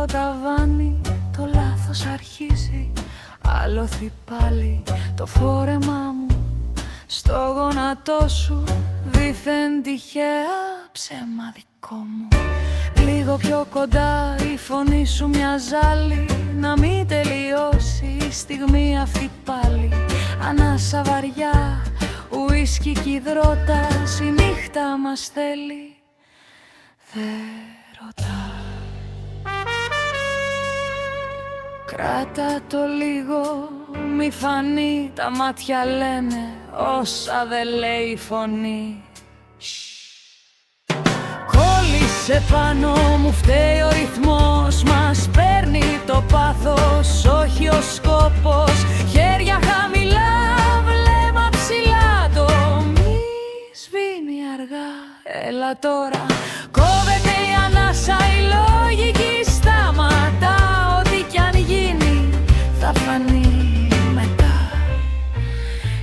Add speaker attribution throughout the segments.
Speaker 1: το ταβάνι, το λάθος αρχίζει. Άλοθη πάλι το φόρεμά μου στο γόνατό σου, δίθεν τυχαία ψέμα δικό μου. Λίγο πιο κοντά η φωνή σου μοιάζει άλλη, να μην τελειώσει η στιγμή αυτή πάλι. Ανάσα βαριά, ουίσκι κι υδρότας, η νύχτα μας θέλει, δεν ρωτά. Κράτα το λίγο, μη φανεί, τα μάτια λένε όσα δεν λέει η φωνή. Κόλλησε πάνω μου, φταίει ο ρυθμός, μας παίρνει το πάθος, όχι ο σκόπος. Χέρια χαμηλά, βλέμμα ψηλά, το μη σβήνει αργά. Έλα τώρα, κόβεται η ανάσα, η λογική σταματά. Ό,τι κι αν γίνει θα φανεί μετά.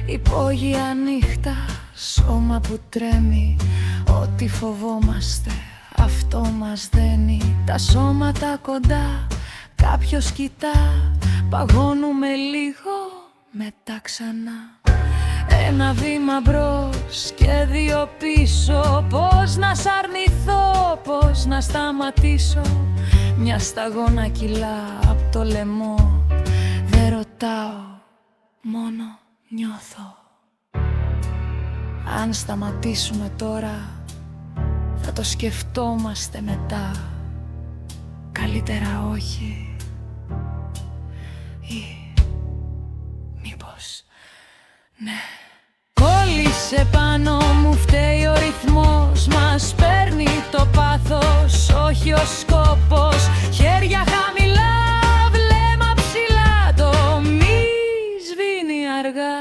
Speaker 1: Υπόγεια νύχτα, σώμα που τρέμει. Ό,τι φοβόμαστε, αυτό μας δένει. Τα σώματα κοντά, κάποιος κοιτά. Παγώνουμε λίγο, μετά ξανά. Ένα βήμα μπρος και δύο πίσω. Πώς να σ' αρνηθώ, πώς να σταματήσω. Μια σταγόνα κιλά απ' το λαιμό. Δεν ρωτάω, μόνο νιώθω. Αν σταματήσουμε τώρα, θα το σκεφτόμαστε μετά. Καλύτερα όχι. Ή μήπως ναι. Κόλλησε πάνω μου, φταίει ο ρυθμός, μας παίρνει το πάθος, όχι ο σκόπος. Χέρια χαμηλά, βλέμμα ψηλά, το μη σβήνει αργά.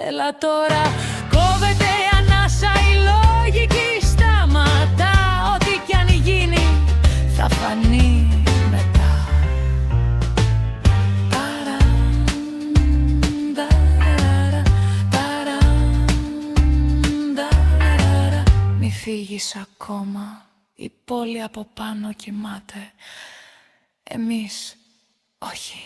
Speaker 1: Έλα τώρα, κόβεται η ανάσα, η λογική σταματά. Ό,τι κι αν γίνει θα φανεί μετά. Μη φύγεις ακόμα, η πόλη από πάνω κοιμάται. Εμείς όχι.